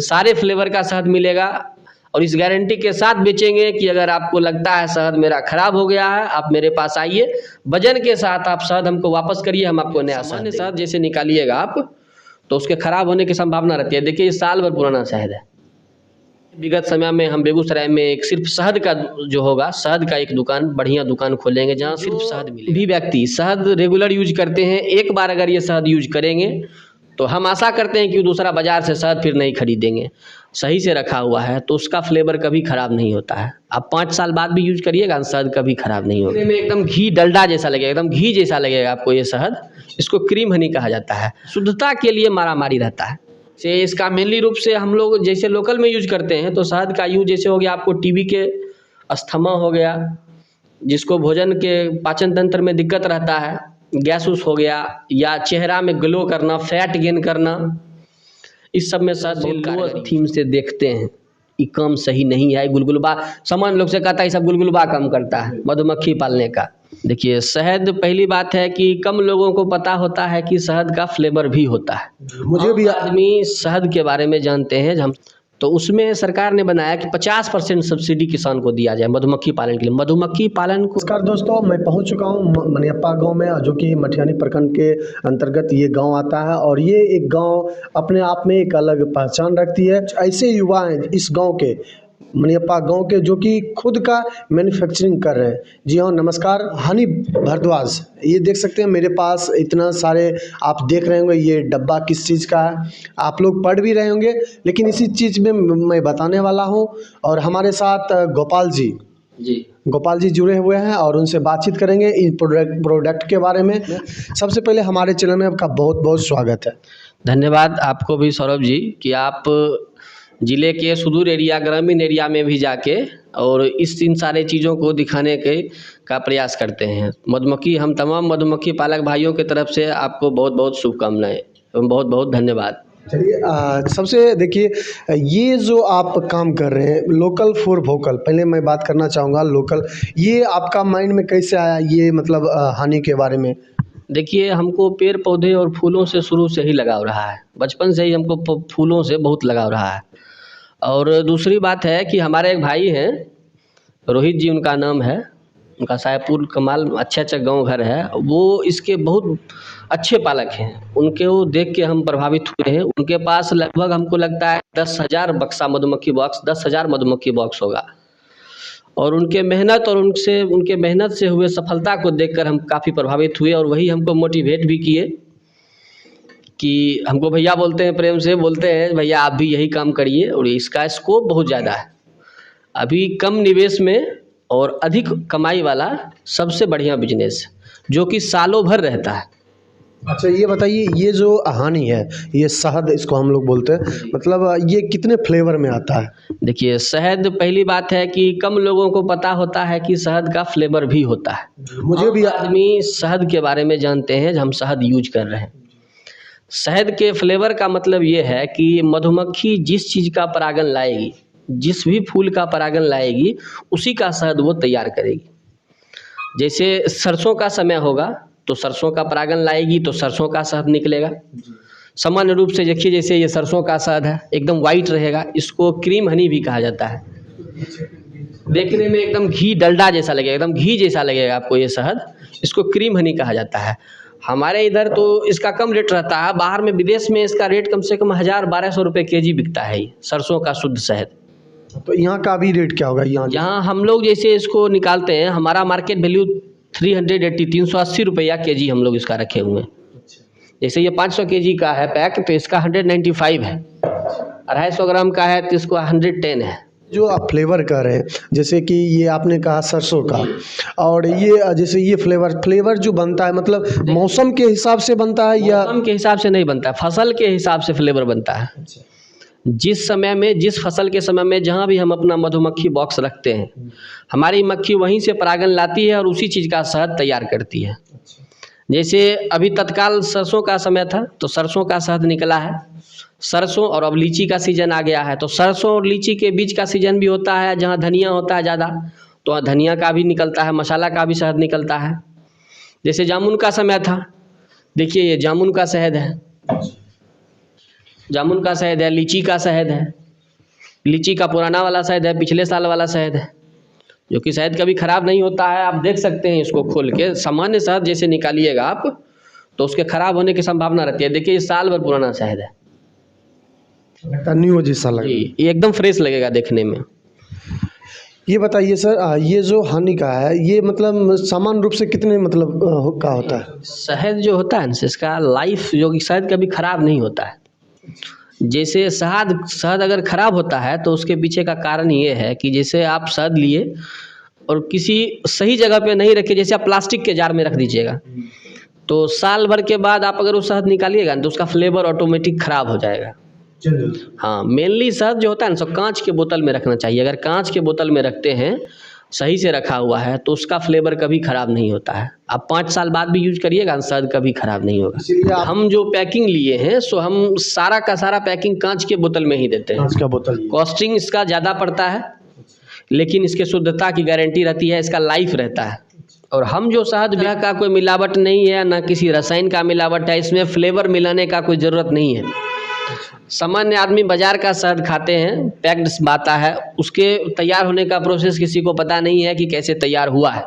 सारे फ्लेवर का शहद मिलेगा और इस गारंटी के साथ बेचेंगे कि अगर आपको लगता है शहद मेरा खराब हो गया है, आप मेरे पास आइए, वजन के साथ आप शहद हमको वापस करिए, हम आपको नया शहद जैसे निकालिएगा आप तो उसके खराब होने की संभावना रहती है। देखिए ये साल भर पुराना शहद है। विगत समय में हम बेगूसराय में एक सिर्फ शहद का जो होगा, शहद का एक दुकान, बढ़िया दुकान खोलेंगे जहाँ सिर्फ शहद मिलेगा। भी व्यक्ति शहद रेगुलर यूज करते हैं, एक बार अगर ये शहद यूज करेंगे तो हम आशा करते हैं कि दूसरा बाजार से शहद फिर नहीं खरीदेंगे। सही से रखा हुआ है तो उसका फ्लेवर कभी खराब नहीं होता है। आप 5 साल बाद भी यूज करिएगा, शहद कभी खराब नहीं होगा। में एकदम घी डलडा जैसा लगेगा, एकदम घी जैसा लगेगा आपको ये शहद। इसको क्रीम हनी कहा जाता है। शुद्धता के लिए मारामारी रहता है। से इसका मेनली रूप से हम लोग जैसे लोकल में यूज करते हैं तो शहद का यूज जैसे हो गया आपको टीबी के अस्थमा हो गया, जिसको भोजन के पाचन तंत्र में दिक्कत रहता है, गैस उस हो गया, या चेहरा में ग्लो करना, फैट गेन करना, इस सब में शहद लो थीम से देखते हैं ये काम सही नहीं है। गुलगुलबा सामान्य लोग से कहता है सब गुलगुलबा कम करता है मधुमक्खी पालने का। देखिए शहद, पहली बात है कि कम लोगों को पता होता है कि शहद का फ्लेवर भी होता है। मुझे भी आदमी शहद के बारे में जानते हैं हम, तो उसमें सरकार ने बनाया कि 50% सब्सिडी किसान को दिया जाए मधुमक्खी पालन के लिए। मधुमक्खी पालन को नमस्कार दोस्तों, मैं पहुंच चुका हूं मनियप्पा गांव में, जो कि मटिहानी प्रखंड के अंतर्गत ये गांव आता है। और ये एक गांव अपने आप में एक अलग पहचान रखती है। ऐसे युवा हैं इस गांव के, मनियप्पा गांव के, जो कि खुद का मैन्युफैक्चरिंग कर रहे हैं। जी हाँ, नमस्कार। हनी भारद्वाज, ये देख सकते हैं मेरे पास इतना सारे, आप देख रहे होंगे ये डब्बा किस चीज़ का है, आप लोग पढ़ भी रहे होंगे, लेकिन इसी चीज़ में मैं बताने वाला हूँ। और हमारे साथ गोपाल जी जुड़े हुए हैं और उनसे बातचीत करेंगे इन प्रोडक्ट के बारे में। सबसे पहले हमारे चैनल में आपका बहुत बहुत स्वागत है। धन्यवाद आपको भी सौरभ जी कि आप ज़िले के सुदूर एरिया, ग्रामीण एरिया में भी जाके और इन सारे चीज़ों को दिखाने का प्रयास करते हैं। मधुमक्खी, हम तमाम मधुमक्खी पालक भाइयों की तरफ से आपको बहुत बहुत शुभकामनाएं एवं बहुत बहुत धन्यवाद। चलिए, सबसे देखिए, ये जो आप काम कर रहे हैं लोकल फॉर वोकल, पहले मैं बात करना चाहूँगा लोकल, ये आपका माइंड में कैसे आया ये, मतलब हानि के बारे में? देखिए हमको पेड़ पौधे और फूलों से शुरू से ही लगाव रहा है, बचपन से ही हमको फूलों से बहुत लगाव रहा है। और दूसरी बात है कि हमारे एक भाई हैं, रोहित जी उनका नाम है, उनका साहेबपुर कमाल अच्छा गांव घर है, वो इसके बहुत अच्छे पालक हैं। उनके वो देख के हम प्रभावित हुए हैं। उनके पास लगभग हमको लगता है 10,000 बक्सा मधुमक्खी बॉक्स, 10,000 मधुमक्खी बॉक्स होगा। और उनके मेहनत और उनके मेहनत से हुए सफलता को देखकर हम काफ़ी प्रभावित हुए और वही हमको मोटिवेट भी किए कि हमको भैया बोलते हैं, प्रेम से बोलते हैं भैया आप भी यही काम करिए और इसका स्कोप बहुत ज़्यादा है। अभी कम निवेश में और अधिक कमाई वाला सबसे बढ़िया बिजनेस जो कि सालों भर रहता है। अच्छा ये बताइए, ये जो हानि है, ये शहद इसको हम लोग बोलते हैं, मतलब ये कितने फ्लेवर में आता है? देखिए शहद, पहली बात है कि कम लोगों को पता होता है कि शहद का फ्लेवर भी होता है। मुझे भी आदमी शहद के बारे में जानते हैं, हम शहद यूज कर रहे हैं। शहद के फ्लेवर का मतलब ये है कि मधुमक्खी जिस चीज़ का परागन लाएगी, जिस भी फूल का परागन लाएगी, उसी का शहद वो तैयार करेगी। जैसे सरसों का समय होगा तो सरसों का परागन लाएगी तो सरसों का शहद निकलेगा। सामान्य रूप से देखिए जैसे ये सरसों का शहद है, एकदम वाइट रहेगा, इसको क्रीम हनी भी कहा जाता है। देखने में एकदम घी डलडा जैसा लगेगा, एकदम घी जैसा लगेगा आपको ये शहद, इसको क्रीम हनी कहा जाता है। हमारे इधर तो इसका कम रेट रहता है, बाहर में विदेश में इसका रेट कम से कम 1,000-1,200 रुपये केजी बिकता है ये सरसों का शुद्ध शहद। तो यहाँ का भी रेट क्या होगा? यहाँ हम लोग जैसे इसको निकालते हैं, हमारा मार्केट वैल्यू 380 रुपया केजी हम लोग इसका रखे हुए हैं। जैसे ये 500 केजी का है पैक तो इसका 195 है, 250 ग्राम का है तो इसको 110 है। जो आप फ्लेवर कह रहे हैं, जैसे कि ये आपने कहा सरसों का, और ये जैसे ये फ्लेवर जो बनता है, मतलब मौसम के हिसाब से बनता है या? मौसम के हिसाब से नहीं बनता है, फसल के हिसाब से फ्लेवर बनता है। जिस समय में, जिस फसल के समय में जहाँ भी हम अपना मधुमक्खी बॉक्स रखते हैं, हमारी मक्खी वहीं से परागन लाती है और उसी चीज़ का शहद तैयार करती है। जैसे अभी तत्काल सरसों का समय था तो सरसों का शहद निकला है, सरसों, और अब लीची का सीज़न आ गया है तो सरसों और लीची के बीच का सीज़न भी होता है, जहाँ धनिया होता है ज़्यादा तो धनिया का भी निकलता है, मसाला का भी शहद निकलता है। जैसे जामुन का समय था, देखिए ये जामुन का शहद है, जामुन का शहद है, लीची का शहद है, लीची का पुराना वाला शहद है, पिछले साल वाला शहद है, जो कि शहद कभी ख़राब नहीं होता है। आप देख सकते हैं इसको खोल के, सामान्य शहद जैसे निकालिएगा आप तो उसके ख़राब होने की संभावना रहती है। देखिए ये साल भर पुराना शहद है, न्यू जैसा लगे। जी ये एकदम फ्रेश लगेगा देखने में। ये बताइए सर, ये जो हनी का है ये मतलब सामान्य रूप से कितने मतलब का होता है? शहद जो होता है ना इसका लाइफ जो कि शहद कभी ख़राब नहीं होता है। जैसे शहद अगर ख़राब होता है तो उसके पीछे का कारण ये है कि जैसे आप शहद लिए और किसी सही जगह पे नहीं रखे, जैसे आप प्लास्टिक के जार में रख दीजिएगा तो साल भर के बाद आप अगर वो शहद निकालिएगा तो उसका फ्लेवर ऑटोमेटिक ख़राब हो जाएगा। हाँ, मेनली शहद जो होता है ना सब कांच के बोतल में रखना चाहिए। अगर कांच के बोतल में रखते हैं, सही से रखा हुआ है तो उसका फ्लेवर कभी ख़राब नहीं होता है। आप 5 साल बाद भी यूज करिएगा शहद कभी ख़राब नहीं होगा। हम जो पैकिंग लिए हैं सो हम सारा का सारा पैकिंग कांच के बोतल में ही देते हैं। कांच का बोतल। कॉस्टिंग इसका ज़्यादा पड़ता है लेकिन इसके शुद्धता की गारंटी रहती है, इसका लाइफ रहता है। और हम जो शहद का कोई मिलावट नहीं है, ना किसी रसायन का मिलावट है, इसमें फ्लेवर मिलाने का कोई ज़रूरत नहीं है। सामान्य आदमी बाजार का शहद खाते हैं, पैक्ड आता है, उसके तैयार होने का प्रोसेस किसी को पता नहीं है कि कैसे तैयार हुआ है।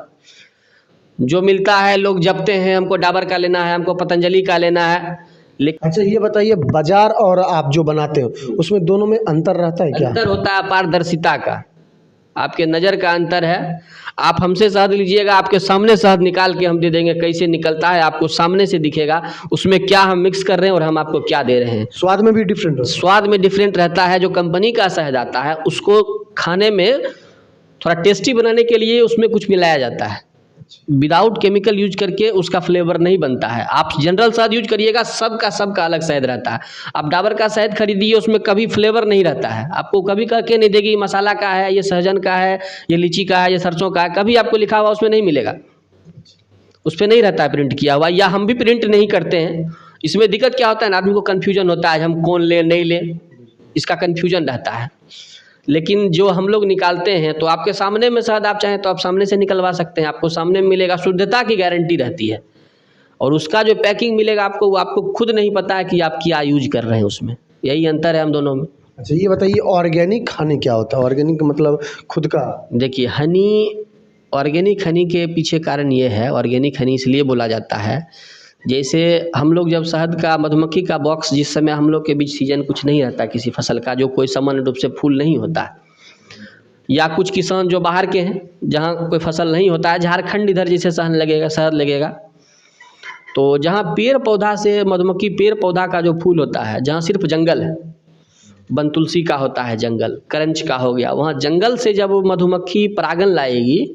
जो मिलता है लोग जपते हैं, हमको डाबर का लेना है, हमको पतंजलि का लेना है। लेकिन अच्छा ये बताइए, बाजार और आप जो बनाते हो उसमें दोनों में अंतर रहता है क्या? अंतर होता है पारदर्शिता का, आपके नज़र का अंतर है। आप हमसे शहद लीजिएगा, आपके सामने शहद निकाल के हम दे देंगे, कैसे निकलता है आपको सामने से दिखेगा, उसमें क्या हम मिक्स कर रहे हैं और हम आपको क्या दे रहे हैं। स्वाद में भी डिफरेंट होता है? स्वाद में डिफरेंट रहता है। जो कंपनी का शहद आता है उसको खाने में थोड़ा टेस्टी बनाने के लिए उसमें कुछ मिलाया जाता है, विदाउट केमिकल यूज करके उसका फ्लेवर नहीं बनता है। आप जनरल शहद यूज करिएगा, सबका अलग शहद रहता है। आप डाबर का शहद खरीदिए, उसमें कभी फ्लेवर नहीं रहता है, आपको कभी कह के नहीं देगी मसाला का है, ये सहजन का है, ये लीची का है, ये सरसों का है, कभी आपको लिखा हुआ उसमें नहीं मिलेगा। उस पर नहीं रहता है प्रिंट किया हुआ, या हम भी प्रिंट नहीं करते हैं। इसमें दिक्कत क्या होता है ना, आदमी को कन्फ्यूजन होता है, हम कौन ले नहीं ले, इसका कन्फ्यूजन रहता है। लेकिन जो हम लोग निकालते हैं तो आपके सामने में शहद, आप चाहें तो आप सामने से निकलवा सकते हैं, आपको सामने में मिलेगा, शुद्धता की गारंटी रहती है। और उसका जो पैकिंग मिलेगा आपको, वो आपको खुद नहीं पता है कि आप क्या यूज कर रहे हैं उसमें, यही अंतर है हम दोनों में। अच्छा ये बताइए, ऑर्गेनिक हनी क्या होता है? ऑर्गेनिक मतलब खुद का। देखिए हनी, ऑर्गेनिक हनी के पीछे कारण ये है, ऑर्गेनिक हनी इसलिए बोला जाता है, जैसे हम लोग जब शहद का, मधुमक्खी का बॉक्स, जिस समय हम लोग के बीच सीजन कुछ नहीं रहता किसी फसल का, जो कोई सामान्य रूप से फूल नहीं होता है, या कुछ किसान जो बाहर के हैं जहाँ कोई फसल नहीं होता है, झारखंड इधर जैसे शहद लगेगा, तो जहाँ पेड़ पौधा से मधुमक्खी, पेड़ पौधा का जो फूल होता है, जहाँ सिर्फ जंगल है, बन तुलसी का होता है जंगल, करंच का हो गया, वहाँ जंगल से जब मधुमक्खी परागन लाएगी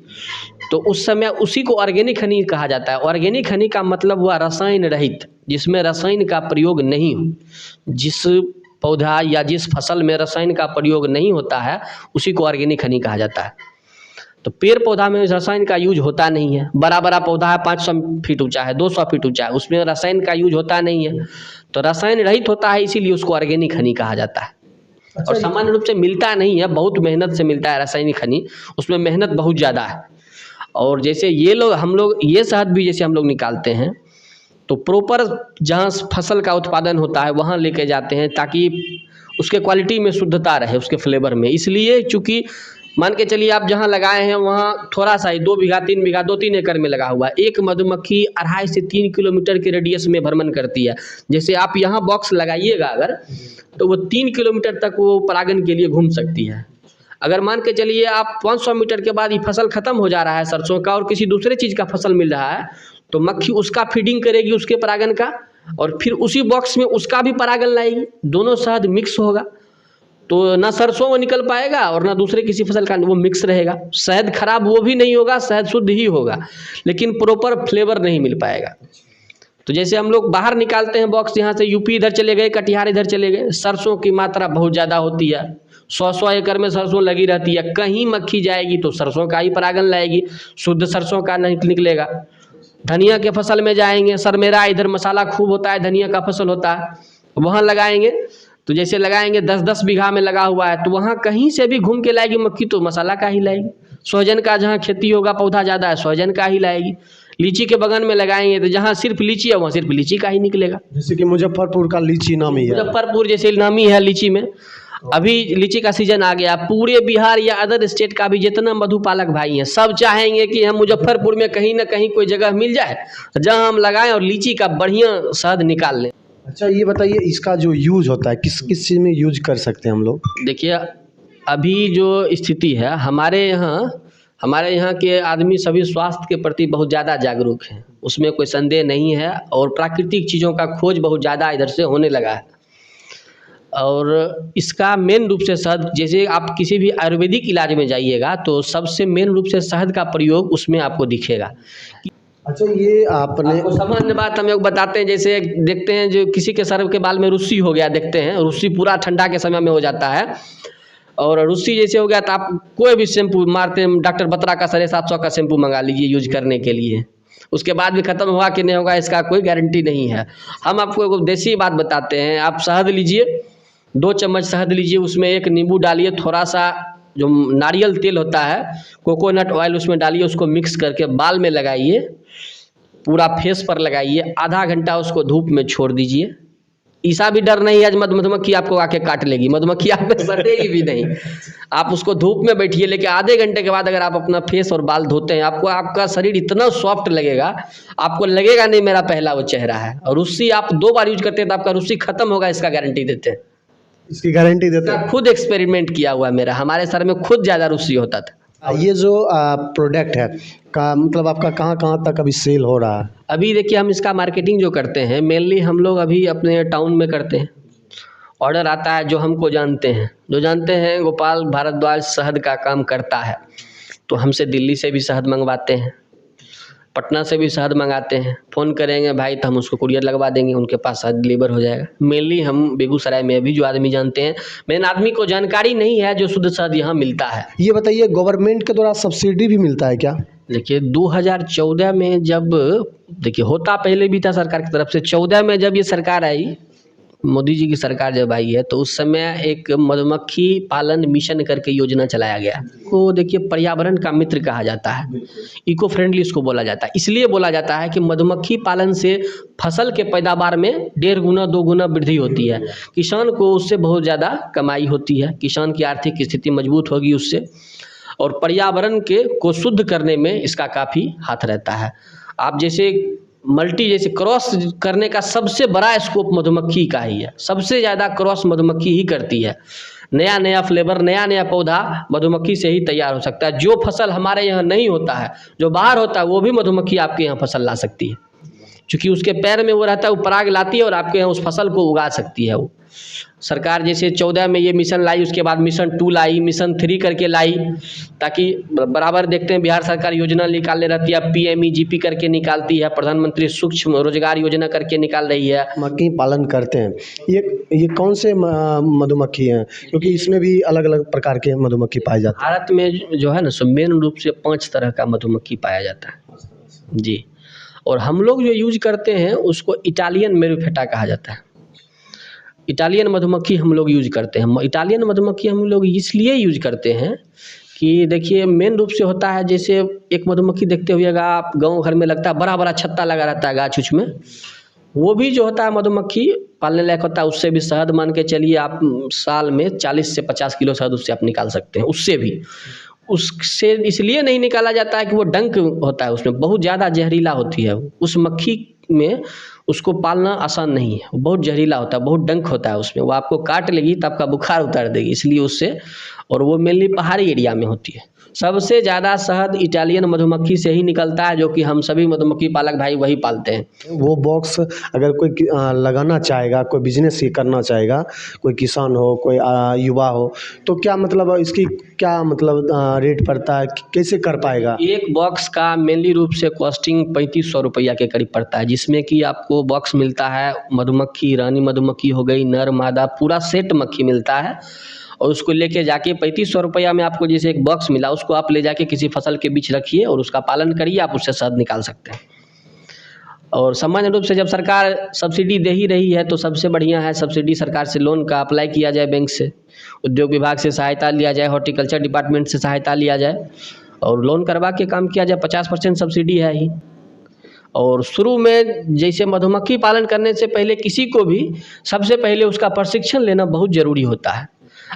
तो उस समय उसी को ऑर्गेनिक हनी कहा जाता है। ऑर्गेनिक हनी का मतलब हुआ रसायन रहित, जिसमें रसायन का प्रयोग नहीं हो। जिस पौधा या जिस फसल में रसायन का प्रयोग नहीं होता है उसी को ऑर्गेनिक हनी कहा जाता है। तो पेड़ पौधा में रसायन का यूज होता नहीं है। बड़ा बड़ा पौधा है, 500 फीट ऊंचा है, 200 फीट ऊंचा है, उसमें रसायन का यूज होता नहीं है, तो रसायन रहित होता है, इसीलिए उसको ऑर्गेनिक हनी कहा जाता है। और सामान्य रूप से मिलता नहीं है, बहुत मेहनत से मिलता है रासायनिक हनी, उसमें मेहनत बहुत ज़्यादा है। और जैसे ये लोग, हम लोग ये शहद भी जैसे हम लोग निकालते हैं तो प्रॉपर जहाँ फसल का उत्पादन होता है वहाँ लेके जाते हैं, ताकि उसके क्वालिटी में शुद्धता रहे, उसके फ्लेवर में। इसलिए चूँकि मान के चलिए आप जहाँ लगाए हैं वहाँ थोड़ा सा ही 2 बीघा 3 बीघा 2-3 एकड़ में लगा हुआ है, एक मधुमक्खी 2.5 से 3 किलोमीटर के रेडियस में भ्रमण करती है। जैसे आप यहाँ बॉक्स लगाइएगा अगर, तो वो 3 किलोमीटर तक वो परागन के लिए घूम सकती है। अगर मान के चलिए आप 500 मीटर के बाद ये फसल खत्म हो जा रहा है सरसों का और किसी दूसरे चीज़ का फसल मिल रहा है, तो मक्खी उसका फीडिंग करेगी, उसके परागन का, और फिर उसी बॉक्स में उसका भी परागन लाएगी, दोनों शहद मिक्स होगा, तो ना सरसों वो निकल पाएगा और ना दूसरे किसी फसल का वो मिक्स रहेगा। शहद खराब वो भी नहीं होगा, शहद शुद्ध ही होगा, लेकिन प्रॉपर फ्लेवर नहीं मिल पाएगा। तो जैसे हम लोग बाहर निकालते हैं बॉक्स, यहाँ से यूपी इधर चले गए, कटिहार इधर चले गए, सरसों की मात्रा बहुत ज़्यादा होती है, 100 एकड़ में सरसों लगी रहती है, कहीं मक्खी जाएगी तो सरसों का ही परागन लाएगी, शुद्ध सरसों का नहीं निकलेगा। धनिया के फसल में जाएंगे, सरमेरा इधर मसाला खूब होता है, धनिया का फसल होता है, वहाँ लगाएंगे, तो जैसे लगाएंगे 10-10 बीघा में लगा हुआ है, तो वहाँ कहीं से भी घूम के लाएगी मक्खी तो मसाला का ही लाएगी। सोहजन का जहाँ खेती होगा, पौधा ज़्यादा है, सोहजन का ही लाएगी। लीची के बगान में लगाएंगे तो जहाँ सिर्फ लीची है वहाँ सिर्फ लीची का ही निकलेगा। जैसे कि मुजफ्फरपुर का लीची नामी है। मुजफ्फरपुर जैसे नामी है लीची में, अभी लीची का सीजन आ गया। पूरे बिहार या अदर स्टेट का भी जितना मधुपालक भाई हैं सब चाहेंगे कि हम मुजफ्फरपुर में कहीं ना कहीं कोई जगह मिल जाए जहां हम लगाएं और लीची का बढ़िया शहद निकाल लें। अच्छा ये बताइए, इसका जो यूज होता है किस किस चीज़ में यूज कर सकते हैं हम लोग? देखिए अभी जो स्थिति है हमारे यहाँ के आदमी सभी स्वास्थ्य के प्रति बहुत ज़्यादा जागरूक हैं, उसमें कोई संदेह नहीं है। और प्राकृतिक चीज़ों का खोज बहुत ज़्यादा इधर से होने लगा है। और इसका मेन रूप से शहद, जैसे आप किसी भी आयुर्वेदिक इलाज में जाइएगा तो सबसे मेन रूप से शहद का प्रयोग उसमें आपको दिखेगा। अच्छा ये आपने आपको सामान्य बात हम लोग बताते हैं, जैसे देखते हैं जो किसी के सर के बाल में रुस्सी हो गया, देखते हैं रुस्सी पूरा ठंडा के समय में हो जाता है। और रुस्सी जैसे हो गया तो आप कोई भी शैम्पू मारते हैं, डॉक्टर बत्रा का 750 का शैम्पू मंगा लीजिए यूज करने के लिए, उसके बाद भी ख़त्म हुआ कि नहीं होगा इसका कोई गारंटी नहीं है। हम आपको एक देसी बात बताते हैं, आप शहद लीजिए, 2 चम्मच शहद लीजिए, उसमें एक नींबू डालिए, थोड़ा सा जो नारियल तेल होता है कोकोनट ऑयल उसमें डालिए, उसको मिक्स करके बाल में लगाइए, पूरा फेस पर लगाइए, आधा घंटा उसको धूप में छोड़ दीजिए। ईसा भी डर नहीं है मधुमक्खी आपको आके काट लेगी, मधुमक्खी आप पे सटेगी भी नहीं। आप उसको धूप में बैठिए, लेकिन आधे घंटे के बाद अगर आप अपना फेस और बाल धोते हैं आपको आपका शरीर इतना सॉफ्ट लगेगा, आपको लगेगा नहीं मेरा पहला वो चेहरा है। और रुस्सी आप 2 बार यूज करते हैं तो आपका रुस्सी खत्म होगा, इसका गारंटी देते हैं। इसकी गारंटी देते हैं? खुद एक्सपेरिमेंट किया हुआ है मेरा, हमारे सर में खुद ज़्यादा रुस्सी होता था। ये जो प्रोडक्ट है का मतलब आपका कहाँ कहाँ तक अभी सेल हो रहा है? अभी देखिए हम इसका मार्केटिंग जो करते हैं मेनली हम लोग अभी अपने टाउन में करते हैं। ऑर्डर आता है जो हमको जानते हैं गोपाल भारद्वाज शहद का काम करता है, तो हमसे दिल्ली से भी शहद मंगवाते हैं, पटना से भी शहद मंगाते हैं। फ़ोन करेंगे भाई तो हम उसको कुरियर लगवा देंगे, उनके पास शहद डिलीवर हो जाएगा। मेनली हम बेगूसराय में भी जो आदमी जानते हैं, मेन आदमी को जानकारी नहीं है जो शुद्ध शहद यहाँ मिलता है। ये बताइए गवर्नमेंट के द्वारा सब्सिडी भी मिलता है क्या? देखिए 2014 में जब देखिए होता पहले भी था सरकार की तरफ से, 14 में जब ये सरकार आई, मोदी जी की सरकार जब आई है तो उस समय एक मधुमक्खी पालन मिशन करके योजना चलाया गया को देखिए पर्यावरण का मित्र कहा जाता है, इको फ्रेंडली इसको बोला जाता है। इसलिए बोला जाता है कि मधुमक्खी पालन से फसल के पैदावार में 1.5 गुना 2 गुना वृद्धि होती है, किसान को उससे बहुत ज़्यादा कमाई होती है, किसान की आर्थिक स्थिति मजबूत होगी उससे, और पर्यावरण को शुद्ध करने में इसका काफ़ी हाथ रहता है। आप जैसे जैसे क्रॉस करने का सबसे बड़ा स्कोप मधुमक्खी का ही है, सबसे ज़्यादा क्रॉस मधुमक्खी ही करती है। नया नया फ्लेवर, नया नया पौधा मधुमक्खी से ही तैयार हो सकता है। जो फसल हमारे यहाँ नहीं होता है, जो बाहर होता है, वो भी मधुमक्खी आपके यहाँ फसल ला सकती है, क्योंकि उसके पैर में वो रहता है, वो पराग लाती है और आपके यहाँ उस फसल को उगा सकती है। वो सरकार जैसे 14 में ये मिशन लाई, उसके बाद मिशन 2 लाई, मिशन 3 करके लाई, ताकि बराबर देखते हैं बिहार सरकार योजना निकालने रहती है, PMEGP करके निकालती है, प्रधानमंत्री सूक्ष्म रोजगार योजना करके निकाल रही है। मधुमक्खी पालन करते हैं, ये कौन से मधुमक्खी हैं? क्योंकि इसमें भी अलग अलग प्रकार के मधुमक्खी पाए जाते हैं। भारत में जो है ना सो मेन रूप से 5 तरह का मधुमक्खी पाया जाता है जी। और हम लोग जो यूज करते हैं उसको इटालियन मेरीफेटा कहा जाता है। इटालियन मधुमक्खी हम लोग यूज करते हैं। इटालियन मधुमक्खी हम लोग इसलिए यूज करते हैं कि देखिए मेन रूप से होता है, जैसे एक मधुमक्खी देखते हुएगा आप गांव घर में लगता है बड़ा बड़ा छत्ता लगा रहता है गाछ उछ में, वो भी जो होता है मधुमक्खी पालने लायक होता है। उससे भी शहद मान के चलिए आप साल में 40 से 50 किलो शहद उससे आप निकाल सकते हैं। उससे इसलिए नहीं निकाला जाता है कि वो डंक होता है, उसमें बहुत ज़्यादा जहरीला होती है उस मक्खी में, उसको पालना आसान नहीं है, वो बहुत जहरीला होता है, बहुत डंक होता है उसमें, वो आपको काट लेगी तो आपका बुखार उतार देगी, इसलिए उससे, और वो मेनली पहाड़ी एरिया में होती है। सबसे ज़्यादा शहद इटालियन मधुमक्खी से ही निकलता है, जो कि हम सभी मधुमक्खी पालक भाई वही पालते हैं। वो बॉक्स अगर कोई लगाना चाहेगा, कोई बिजनेस ही करना चाहेगा, कोई किसान हो, कोई युवा हो, तो क्या मतलब इसकी क्या मतलब रेट पड़ता है, कैसे कर पाएगा? एक बॉक्स का मेनली रूप से कॉस्टिंग 3500 रुपया के करीब पड़ता है, जिसमें कि आपको बॉक्स मिलता है, मधुमक्खी, रानी मधुमक्खी हो गई, नर मादा, पूरा सेट मक्खी मिलता है। और उसको लेके जाके 3500 रुपया में आपको जैसे एक बॉक्स मिला, उसको आप ले जाके किसी फसल के बीच रखिए और उसका पालन करिए, आप उससे शहद निकाल सकते हैं। और सामान्य रूप से जब सरकार सब्सिडी दे ही रही है तो सबसे बढ़िया है सब्सिडी सरकार से लोन का अप्लाई किया जाए, बैंक से, उद्योग विभाग से सहायता लिया जाए, हॉर्टिकल्चर डिपार्टमेंट से सहायता लिया जाए और लोन करवा के काम किया जाए। 50% सब्सिडी है ही, और शुरू में जैसे मधुमक्खी पालन करने से पहले किसी को भी सबसे पहले उसका प्रशिक्षण लेना बहुत ज़रूरी होता है।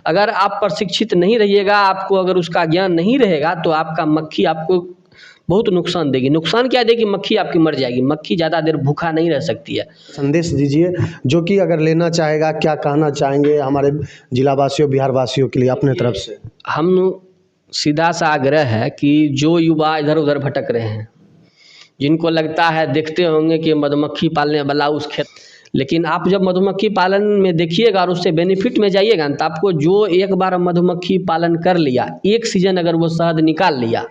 अगर आप प्रशिक्षित नहीं रहिएगा, आपको अगर उसका ज्ञान नहीं रहेगा तो आपका मक्खी आपको बहुत नुकसान देगी। नुकसान क्या देगी? मक्खी आपकी मर जाएगी। मक्खी ज़्यादा देर भूखा नहीं रह सकती है। संदेश दीजिए जो कि अगर लेना चाहेगा, क्या कहना चाहेंगे हमारे जिला वासियों, बिहार वासियों के लिए अपने तरफ से? हम सीधा सा आग्रह है कि जो युवा इधर उधर भटक रहे हैं, जिनको लगता है, देखते होंगे कि मधुमक्खी पालने वाला उस खेत, लेकिन आप जब मधुमक्खी पालन में देखिएगा और उससे बेनिफिट में जाइएगा तो आपको जो एक बार मधुमक्खी पालन कर लिया, एक सीजन अगर वो शहद निकाल लिया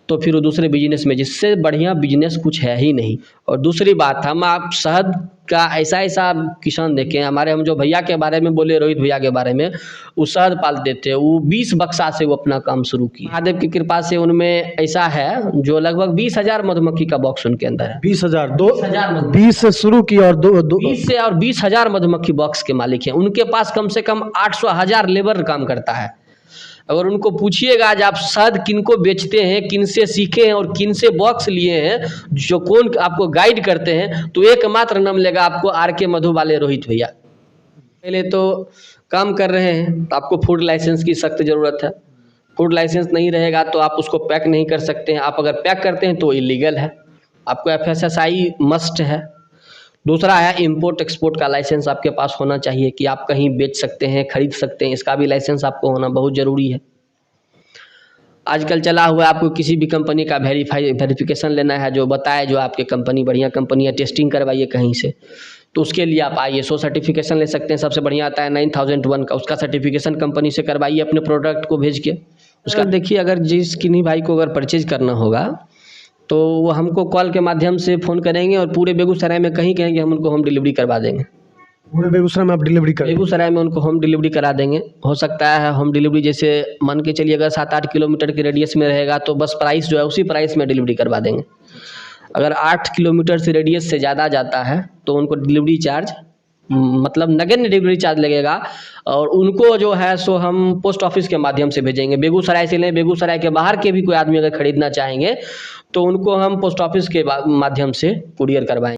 तो फिर वो दूसरे बिजनेस में, जिससे बढ़िया बिजनेस कुछ है ही नहीं। और दूसरी बात, हम आप शहद का ऐसा किसान देखें, हमारे हम जो भैया के बारे में बोले, रोहित भैया के बारे में, वो शहद पालते थे, वो 20 बक्सा से वो अपना काम शुरू किया। महादेव की कृपा से उनमें ऐसा है जो लगभग 20,000 मधुमक्खी का बॉक्स उनके अंदर है। 20,000 20 से शुरू की और 20 से और 20,000 मधुमक्खी बॉक्स के मालिक हैं। उनके पास कम से कम 800,000 लेबर काम करता है। अगर उनको पूछिएगा आज आप शहद किनको बेचते हैं, किन से सीखे हैं और किन से बॉक्स लिए हैं, जो कौन आपको गाइड करते हैं, तो एकमात्र नाम लेगा आपको RK मधु वाले रोहित भैया। पहले तो काम कर रहे हैं तो आपको फूड लाइसेंस की सख्त ज़रूरत है। फूड लाइसेंस नहीं रहेगा तो आप उसको पैक नहीं कर सकते हैं। आप अगर पैक करते हैं तो इलीगल है। आपको FSSAI मस्ट है। दूसरा है इंपोर्ट एक्सपोर्ट का लाइसेंस आपके पास होना चाहिए कि आप कहीं बेच सकते हैं, खरीद सकते हैं, इसका भी लाइसेंस आपको होना बहुत ज़रूरी है। आजकल चला हुआ आपको किसी भी कंपनी का वेरिफिकेशन लेना है, जो बताए जो आपके कंपनी बढ़िया कंपनी है, टेस्टिंग करवाइए कहीं से, तो उसके लिए आप ISO सर्टिफिकेशन ले सकते हैं। सबसे बढ़िया आता है 9001 का, उसका सर्टिफिकेशन कंपनी से करवाइए अपने प्रोडक्ट को भेज के। उसका देखिए, अगर जिस किन्हीं भाई को अगर परचेज करना होगा तो वो हमको कॉल के माध्यम से फ़ोन करेंगे और पूरे बेगूसराय में कहीं कहेंगे, हम उनको होम डिलीवरी करवा देंगे। पूरे बेगूसराय में आप डिलीवरी करें? बेगूसराय में उनको होम डिलीवरी करा देंगे। हो सकता है होम डिलीवरी जैसे मान के चलिए अगर 7-8 किलोमीटर के रेडियस में रहेगा तो बस प्राइस जो है उसी प्राइस में डिलीवरी करवा देंगे। अगर 8 किलोमीटर से रेडियस से ज़्यादा जाता है तो उनको डिलीवरी चार्ज, मतलब नगण्य डिलीवरी चार्ज लगेगा। और उनको जो है सो हम पोस्ट ऑफिस के माध्यम से भेजेंगे। बेगूसराय से लें, बेगूसराय के बाहर के भी कोई आदमी अगर खरीदना चाहेंगे तो उनको हम पोस्ट ऑफिस के माध्यम से कुरियर करवाएंगे।